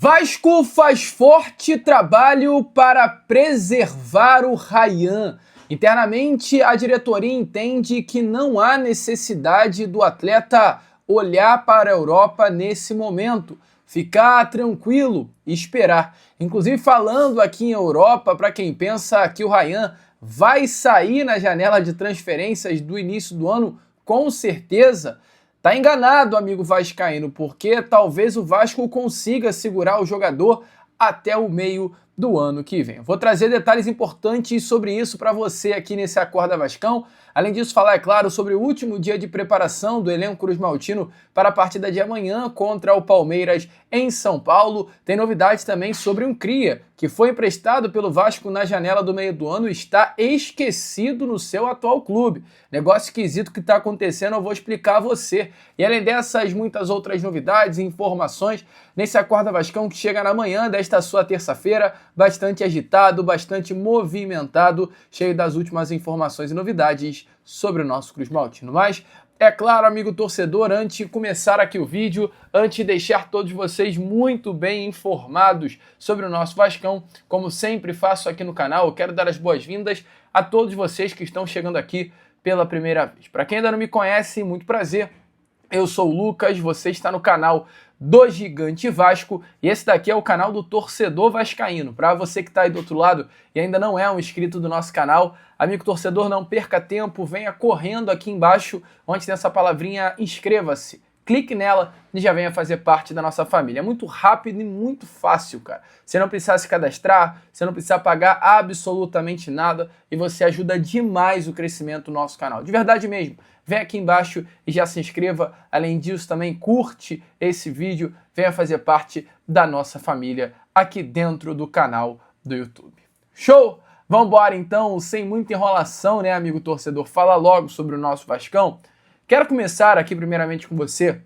Vasco faz forte trabalho para preservar o Ryan. Internamente, a diretoria entende que não há necessidade do atleta olhar para a Europa nesse momento. Ficar tranquilo e esperar. Inclusive, falando aqui em Europa, para quem pensa que o Ryan vai sair na janela de transferências do início do ano, com certeza tá enganado, amigo vascaíno, porque talvez o Vasco consiga segurar o jogador até o meio do ano que vem. Vou trazer detalhes importantes sobre isso para você aqui nesse Acorda Vascão. Além disso, falar, é claro, sobre o último dia de preparação do elenco cruzmaltino para a partida de amanhã contra o Palmeiras em São Paulo. Tem novidades também sobre um cria que foi emprestado pelo Vasco na janela do meio do ano e está esquecido no seu atual clube. Negócio esquisito que está acontecendo, eu vou explicar a você. E além dessas, muitas outras novidades e informações nesse Acorda Vascão que chega na manhã desta sua terça-feira, bastante agitado, bastante movimentado, cheio das últimas informações e novidades sobre o nosso cruzmaltino. Mas, é claro, amigo torcedor, antes de começar aqui o vídeo, antes de deixar todos vocês muito bem informados sobre o nosso Vascão, como sempre faço aqui no canal, eu quero dar as boas-vindas a todos vocês que estão chegando aqui pela primeira vez. Para quem ainda não me conhece, muito prazer. Eu sou o Lucas, você está no canal do Gigante Vasco e esse daqui é o canal do Torcedor Vascaíno. Para você que está aí do outro lado e ainda não é um inscrito do nosso canal, amigo torcedor, não perca tempo, venha correndo aqui embaixo, onde tem essa palavrinha inscreva-se. Clique nela e já venha fazer parte da nossa família. É muito rápido e muito fácil, cara. Você não precisa se cadastrar, você não precisa pagar absolutamente nada e você ajuda demais o crescimento do nosso canal. De verdade mesmo. Vem aqui embaixo e já se inscreva. Além disso, também curte esse vídeo. Venha fazer parte da nossa família aqui dentro do canal do YouTube. Show? Vambora então, sem muita enrolação, né, amigo torcedor? Fala logo sobre o nosso Vascão. Quero começar aqui primeiramente com você,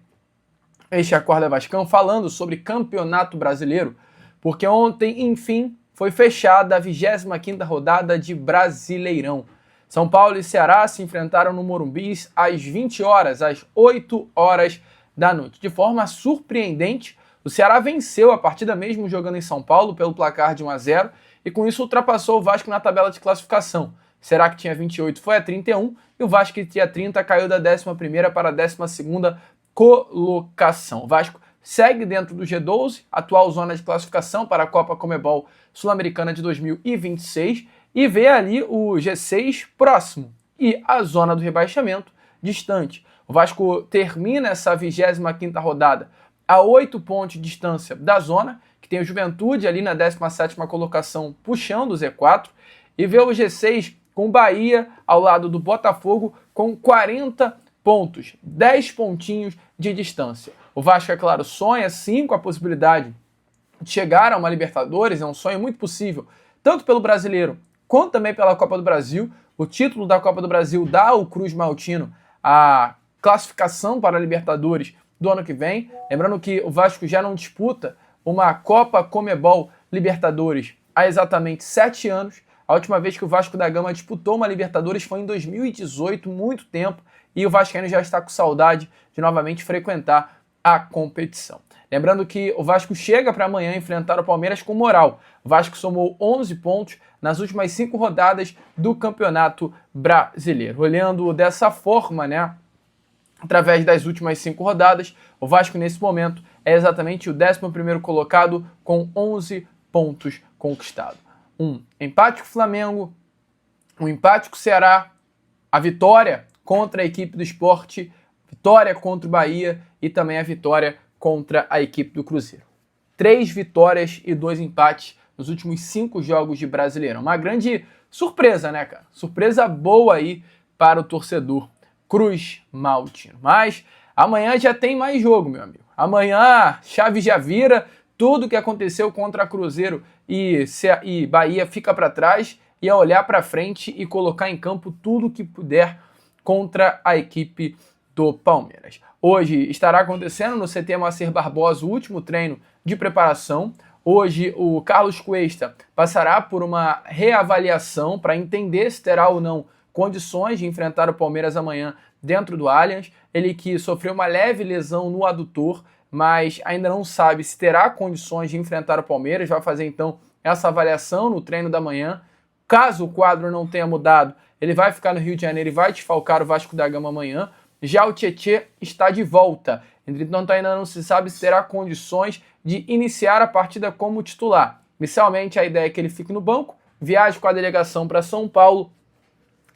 este Acorda Vascão, falando sobre Campeonato Brasileiro, porque ontem, enfim, foi fechada a 25ª rodada de Brasileirão. São Paulo e Ceará se enfrentaram no Morumbi às 20 horas, às 8 horas da noite. De forma surpreendente, o Ceará venceu a partida mesmo jogando em São Paulo pelo placar de 1-0 e com isso ultrapassou o Vasco na tabela de classificação. Será que tinha 28 foi a 31 e o Vasco que tinha 30 caiu da 11ª para a 12ª colocação. O Vasco segue dentro do G12, atual zona de classificação para a Copa Conmebol Sul-Americana de 2026 e vê ali o G6 próximo e a zona do rebaixamento distante. O Vasco termina essa 25ª rodada a 8 pontos de distância da zona, que tem o Juventude ali na 17ª colocação puxando o Z4 e vê o G6 com o Bahia ao lado do Botafogo com 40 pontos, 10 pontinhos de distância. O Vasco, é claro, sonha sim com a possibilidade de chegar a uma Libertadores, é um sonho muito possível, tanto pelo Brasileiro quanto também pela Copa do Brasil. O título da Copa do Brasil dá ao cruzmaltino a classificação para a Libertadores do ano que vem. Lembrando que o Vasco já não disputa uma Copa Conmebol Libertadores há exatamente 7 anos. A última vez que o Vasco da Gama disputou uma Libertadores foi em 2018, muito tempo, e o vascaíno já está com saudade de novamente frequentar a competição. Lembrando que o Vasco chega para amanhã enfrentar o Palmeiras com moral. O Vasco somou 11 pontos nas últimas 5 rodadas do Campeonato Brasileiro. Olhando dessa forma, né, através das últimas 5 rodadas, o Vasco nesse momento é exatamente o 11º colocado com 11 pontos conquistados. Um empate com o Flamengo, um empate com o Ceará, a vitória contra a equipe do Sport, vitória contra o Bahia e também a vitória contra a equipe do Cruzeiro. 3 vitórias e 2 empates nos últimos 5 jogos de Brasileirão. Uma grande surpresa, né, cara? Surpresa boa aí para o torcedor cruzmaltino. Mas amanhã já tem mais jogo, meu amigo. Amanhã chave já vira, tudo que aconteceu contra Cruzeiro e Bahia fica para trás e é olhar para frente e colocar em campo tudo que puder contra a equipe do Palmeiras. Hoje estará acontecendo no CT Moacir Barbosa o último treino de preparação. Hoje o Carlos Cuesta passará por uma reavaliação para entender se terá ou não condições de enfrentar o Palmeiras amanhã dentro do Allianz. Ele que sofreu uma leve lesão no adutor, mas ainda não sabe se terá condições de enfrentar o Palmeiras. Vai fazer então essa avaliação no treino da manhã. Caso o quadro não tenha mudado, ele vai ficar no Rio de Janeiro e vai desfalcar o Vasco da Gama amanhã. Já o Tietê está de volta, entretanto ainda não se sabe se terá condições de iniciar a partida como titular. Inicialmente a ideia é que ele fique no banco, viaje com a delegação para São Paulo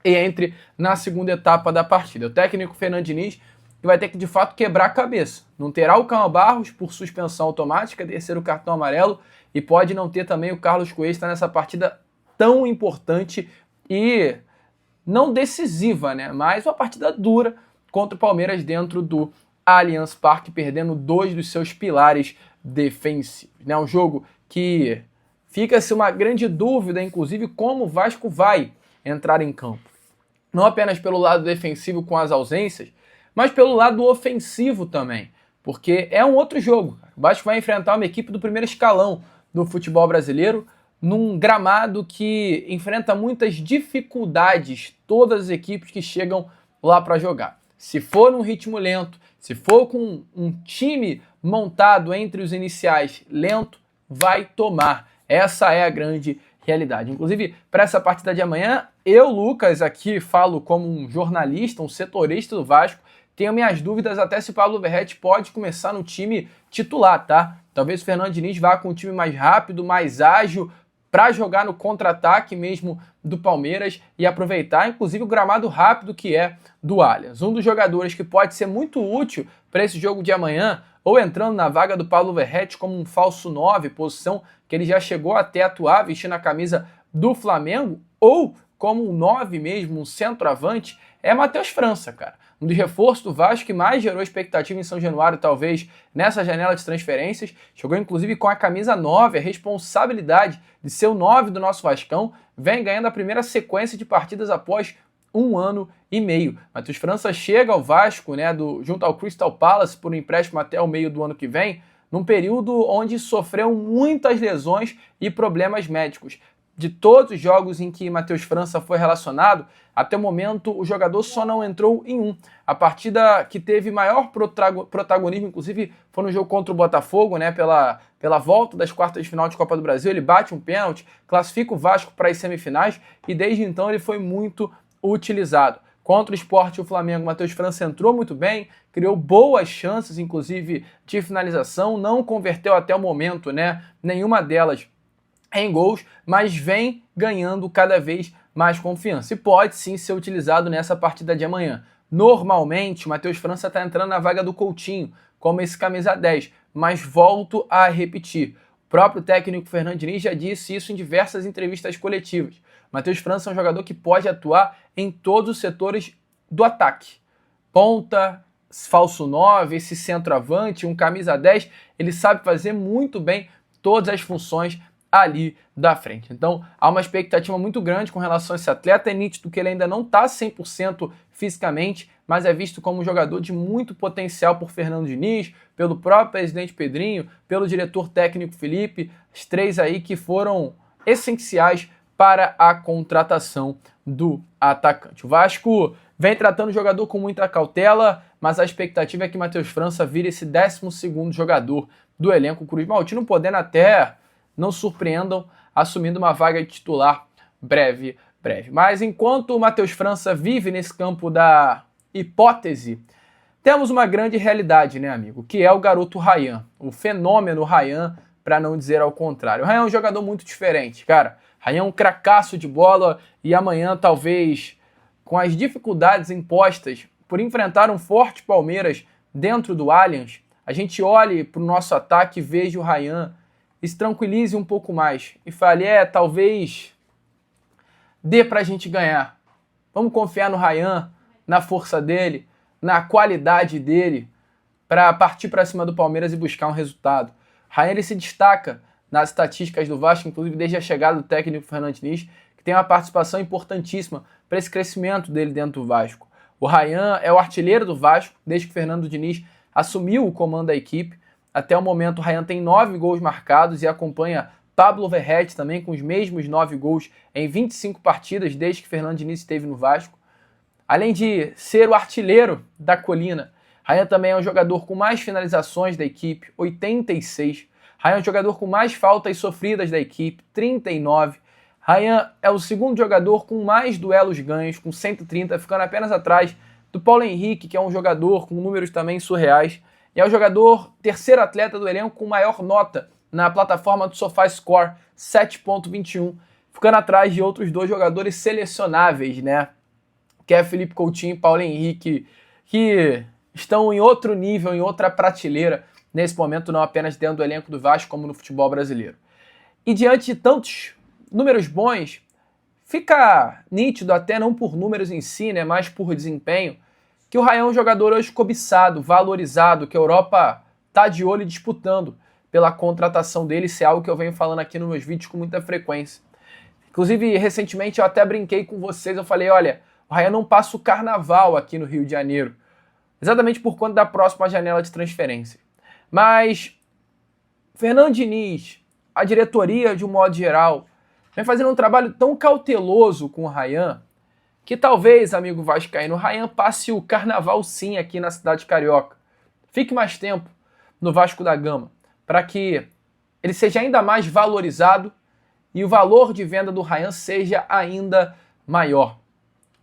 e entre na segunda etapa da partida. O técnico Fernando Diniz vai ter que de fato quebrar a cabeça. Não terá o Calma Barros por suspensão automática, terceiro cartão amarelo, e pode não ter também o Carlos Cuesta nessa partida tão importante e não decisiva, né? Mas uma partida dura contra o Palmeiras dentro do Allianz Parque, perdendo 2 dos seus pilares defensivos. É um jogo que fica-se uma grande dúvida, inclusive, como o Vasco vai entrar em campo. Não apenas pelo lado defensivo com as ausências, mas pelo lado ofensivo também, porque é um outro jogo. O Vasco vai enfrentar uma equipe do primeiro escalão do futebol brasileiro, num gramado que enfrenta muitas dificuldades, todas as equipes que chegam lá para jogar. Se for num ritmo lento, se for com um time montado entre os iniciais lento, vai tomar. Essa é a grande realidade. Inclusive, para essa partida de amanhã, eu, Lucas, aqui falo como um jornalista, um setorista do Vasco, tenho minhas dúvidas até se o Pablo Verratti pode começar no time titular, tá? Talvez o Fernando Diniz vá com um time mais rápido, mais ágil, para jogar no contra-ataque mesmo do Palmeiras e aproveitar, inclusive, o gramado rápido que é do Allianz. Um dos jogadores que pode ser muito útil para esse jogo de amanhã, ou entrando na vaga do Pablo Verratti como um falso 9, posição que ele já chegou até atuar vestindo a camisa do Flamengo, ou como um 9 mesmo, um centroavante, é Matheus França, cara. Um dos reforços do Vasco que mais gerou expectativa em São Januário, talvez, nessa janela de transferências. Chegou, inclusive, com a camisa 9, a responsabilidade de ser o 9 do nosso Vascão. Vem ganhando a primeira sequência de partidas após 1 ano e meio. Matheus França chega ao Vasco, né, junto ao Crystal Palace, por um empréstimo até o meio do ano que vem, num período onde sofreu muitas lesões e problemas médicos. De todos os jogos em que Matheus França foi relacionado, até o momento o jogador só não entrou em um. A partida que teve maior protagonismo, inclusive, foi no jogo contra o Botafogo, né, pela volta das quartas de final de Copa do Brasil. Ele bate um pênalti, classifica o Vasco para as semifinais e desde então ele foi muito utilizado. Contra o Sport e o Flamengo, Matheus França entrou muito bem, criou boas chances, inclusive, de finalização, não converteu até o momento, né, nenhuma delas em gols, mas vem ganhando cada vez mais confiança. E pode sim ser utilizado nessa partida de amanhã. Normalmente, o Matheus França está entrando na vaga do Coutinho, como esse camisa 10, mas volto a repetir. O próprio técnico Fernando Diniz já disse isso em diversas entrevistas coletivas. Matheus França é um jogador que pode atuar em todos os setores do ataque. Ponta, falso 9, esse centroavante, um camisa 10, ele sabe fazer muito bem todas as funções ali da frente. Então, há uma expectativa muito grande com relação a esse atleta. É nítido que ele ainda não está 100% fisicamente, mas é visto como um jogador de muito potencial por Fernando Diniz, pelo próprio presidente Pedrinho, pelo diretor técnico Felipe, os três aí que foram essenciais para a contratação do atacante. O Vasco vem tratando o jogador com muita cautela, mas a expectativa é que Matheus França vire esse 12º jogador do elenco Cruz Maltino, podendo até, não surpreendam, assumindo uma vaga de titular breve. Mas enquanto o Matheus França vive nesse campo da hipótese, temos uma grande realidade, né, amigo? Que é o garoto Ryan, o fenômeno Ryan, para não dizer ao contrário. O Ryan é um jogador muito diferente, cara. Ryan é um cracaço de bola e amanhã, talvez, com as dificuldades impostas por enfrentar um forte Palmeiras dentro do Allianz, a gente olhe para o nosso ataque e veja o Ryan e se tranquilize um pouco mais e fale, talvez dê pra gente ganhar. Vamos confiar no Ryan, na força dele, na qualidade dele, para partir para cima do Palmeiras e buscar um resultado. Ryan, ele se destaca nas estatísticas do Vasco, inclusive desde a chegada do técnico Fernando Diniz, que tem uma participação importantíssima para esse crescimento dele dentro do Vasco. O Ryan é o artilheiro do Vasco, desde que o Fernando Diniz assumiu o comando da equipe. Até o momento, o Ryan tem 9 gols marcados e acompanha Pablo Verratti também com os mesmos 9 gols em 25 partidas desde que Fernando Diniz esteve no Vasco. Além de ser o artilheiro da colina, Ryan também é um jogador com mais finalizações da equipe, 86. Ryan é um jogador com mais faltas sofridas da equipe, 39. Ryan é o segundo jogador com mais duelos ganhos, com 130, ficando apenas atrás do Paulo Henrique, que é um jogador com números também surreais. E é o jogador, terceiro atleta do elenco com maior nota na plataforma do SofaScore, 7.21, ficando atrás de outros dois jogadores selecionáveis, né? Que é Felipe Coutinho e Paulo Henrique, que estão em outro nível, em outra prateleira, nesse momento, não apenas dentro do elenco do Vasco, como no futebol brasileiro. E diante de tantos números bons, fica nítido, até não por números em si, né, mas por desempenho, que o Ryan é um jogador hoje cobiçado, valorizado, que a Europa está de olho e disputando pela contratação dele. Isso é algo que eu venho falando aqui nos meus vídeos com muita frequência. Inclusive, recentemente eu até brinquei com vocês, eu falei, olha, o Ryan não passa o carnaval aqui no Rio de Janeiro, exatamente por conta da próxima janela de transferência. Mas Fernando Diniz, a diretoria de um modo geral, vem fazendo um trabalho tão cauteloso com o Ryan, que talvez, amigo vascaíno, o Ryan passe o carnaval sim aqui na cidade carioca. Fique mais tempo no Vasco da Gama, para que ele seja ainda mais valorizado e o valor de venda do Ryan seja ainda maior.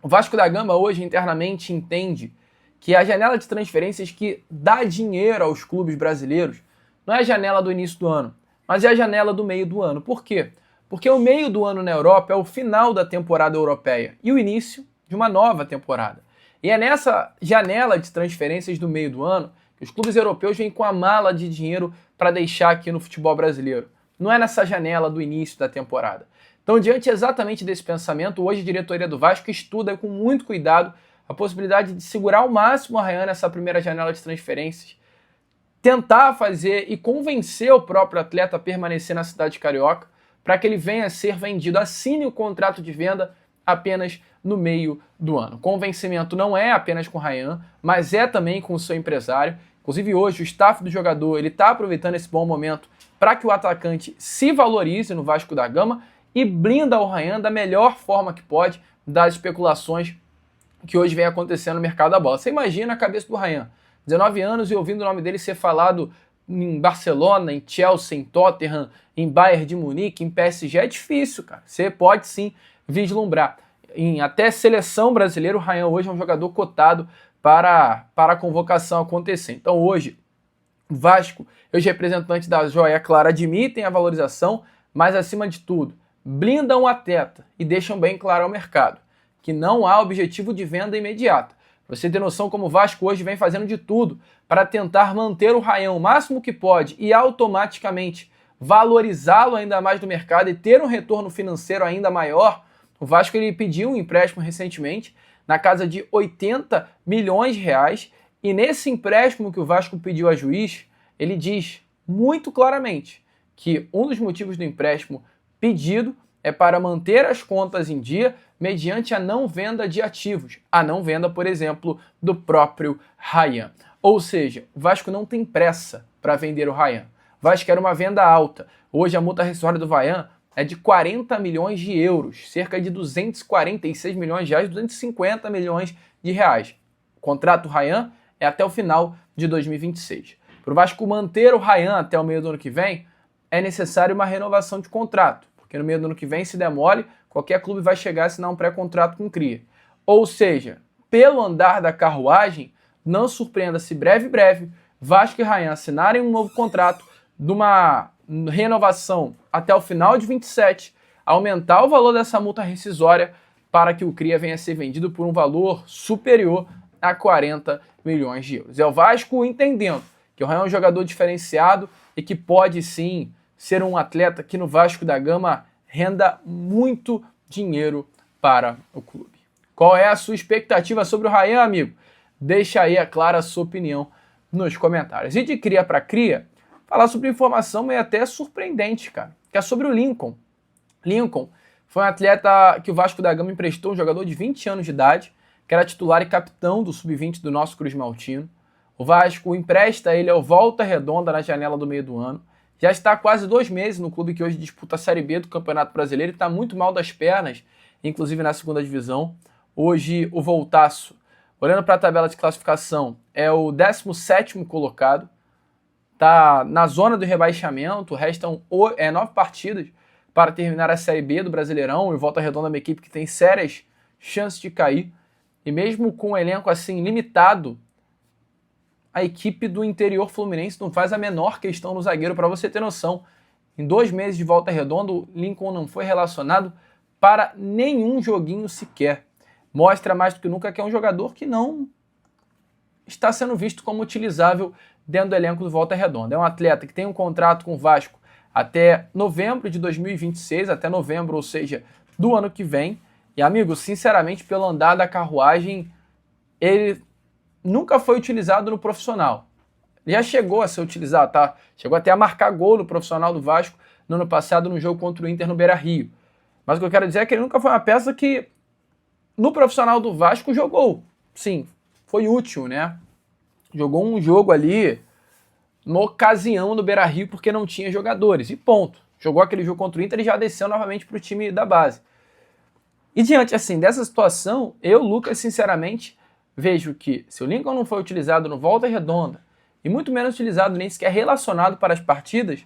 O Vasco da Gama hoje internamente entende que a janela de transferências que dá dinheiro aos clubes brasileiros não é a janela do início do ano, mas é a janela do meio do ano. Por quê? Porque o meio do ano na Europa é o final da temporada europeia e o início de uma nova temporada. E é nessa janela de transferências do meio do ano que os clubes europeus vêm com a mala de dinheiro para deixar aqui no futebol brasileiro. Não é nessa janela do início da temporada. Então, diante exatamente desse pensamento, hoje a diretoria do Vasco estuda com muito cuidado a possibilidade de segurar ao máximo a Ryan nessa primeira janela de transferências, tentar fazer e convencer o próprio atleta a permanecer na cidade carioca para que ele venha a ser vendido, assine o contrato de venda apenas no meio do ano. Convencimento não é apenas com o Ryan, mas é também com o seu empresário. Inclusive hoje o staff do jogador está aproveitando esse bom momento para que o atacante se valorize no Vasco da Gama e blinda o Ryan da melhor forma que pode das especulações que hoje vem acontecendo no mercado da bola. Você imagina a cabeça do Ryan, 19 anos e ouvindo o nome dele ser falado em Barcelona, em Chelsea, em Tottenham, em Bayern de Munique, em PSG, é difícil, cara. Você pode sim vislumbrar. Em até seleção brasileira, o Ryan hoje é um jogador cotado para a convocação acontecer. Então hoje, o Vasco e os representantes da Joia Clara admitem a valorização, mas acima de tudo, blindam o atleta e deixam bem claro ao mercado que não há objetivo de venda imediata. Você tem noção como o Vasco hoje vem fazendo de tudo para tentar manter o Ryan o máximo que pode e automaticamente valorizá-lo ainda mais no mercado e ter um retorno financeiro ainda maior. O Vasco ele pediu um empréstimo recentemente na casa de 80 milhões de reais e nesse empréstimo que o Vasco pediu a juiz, ele diz muito claramente que um dos motivos do empréstimo pedido é para manter as contas em dia mediante a não venda de ativos, a não venda, por exemplo, do próprio Ryan. Ou seja, o Vasco não tem pressa para vender o Ryan. O Vasco quer uma venda alta. Hoje a multa rescisória do Ryan é de 40 milhões de euros, cerca de 246 milhões de reais, 250 milhões de reais. O contrato do Ryan é até o final de 2026. Para o Vasco manter o Ryan até o meio do ano que vem, é necessário uma renovação de contrato, porque no meio do ano que vem, se der mole, qualquer clube vai chegar a assinar um pré-contrato com o CRIA. Ou seja, pelo andar da carruagem, não surpreenda se breve, Vasco e Ryan assinarem um novo contrato de uma renovação até o final de 27, aumentar o valor dessa multa rescisória para que o CRIA venha a ser vendido por um valor superior a 40 milhões de euros. É o Vasco entendendo que o Ryan é um jogador diferenciado e que pode sim ser um atleta que no Vasco da Gama renda muito dinheiro para o clube. Qual é a sua expectativa sobre o Ryan, amigo? Deixa aí, é claro, a sua opinião nos comentários. E de cria para cria, falar sobre informação meio até surpreendente, cara, que é sobre o Lincoln. Lincoln foi um atleta que o Vasco da Gama emprestou, um jogador de 20 anos de idade, que era titular e capitão do Sub-20 do nosso Cruz Maltino. O Vasco empresta ele ao Volta Redonda na janela do meio do ano. Já está há quase 2 meses no clube que hoje disputa a Série B do Campeonato Brasileiro e está muito mal das pernas, inclusive na segunda divisão. Hoje o Voltaço, olhando para a tabela de classificação, é o 17º colocado, está na zona do rebaixamento, restam 9 partidas para terminar a Série B do Brasileirão, e Volta Redonda é uma equipe que tem sérias chances de cair, e mesmo com um elenco assim limitado, a equipe do interior fluminense não faz a menor questão no zagueiro. Para você ter noção, em 2 meses de Volta Redonda, o Lincoln não foi relacionado para nenhum joguinho sequer. Mostra mais do que nunca que é um jogador que não está sendo visto como utilizável dentro do elenco do Volta Redonda. É um atleta que tem um contrato com o Vasco até novembro de 2026, até novembro, ou seja, do ano que vem. E, amigo, sinceramente, pelo andar da carruagem, ele nunca foi utilizado no profissional. Ele já chegou a ser utilizado, tá? Chegou até a marcar gol no profissional do Vasco no ano passado no jogo contra o Inter no Beira-Rio. Mas o que eu quero dizer é que ele nunca foi uma peça que no profissional do Vasco jogou. Sim, foi útil, né? Jogou um jogo ali numa ocasião no Beira-Rio porque não tinha jogadores. E ponto. Jogou aquele jogo contra o Inter e já desceu novamente para o time da base. E diante, assim, dessa situação, eu, Lucas, sinceramente, vejo que se o Lincoln não foi utilizado no Volta Redonda, e muito menos utilizado nem sequer relacionado para as partidas,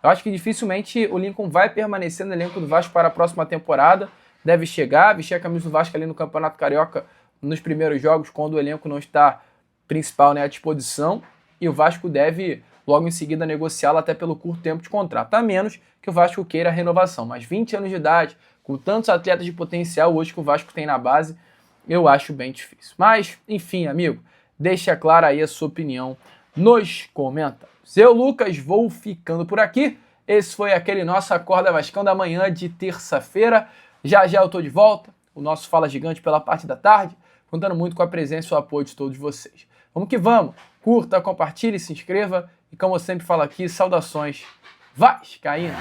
eu acho que dificilmente o Lincoln vai permanecer no elenco do Vasco para a próxima temporada. Deve chegar, vestir a camisa do Vasco ali no Campeonato Carioca nos primeiros jogos, quando o elenco não está principal, né, à disposição, e o Vasco deve logo em seguida negociá-lo até pelo curto tempo de contrato, a menos que o Vasco queira a renovação. Mas 20 anos de idade, com tantos atletas de potencial hoje que o Vasco tem na base, eu acho bem difícil. Mas, enfim, amigo, deixa clara aí a sua opinião nos comentários. Eu, Lucas, vou ficando por aqui. Esse foi aquele nosso Acorda Vascão da manhã de terça-feira. Já já eu tô de volta, o nosso Fala Gigante pela parte da tarde, contando muito com a presença e o apoio de todos vocês. Vamos que vamos! Curta, compartilhe, se inscreva e, como eu sempre falo aqui, saudações vascaínas!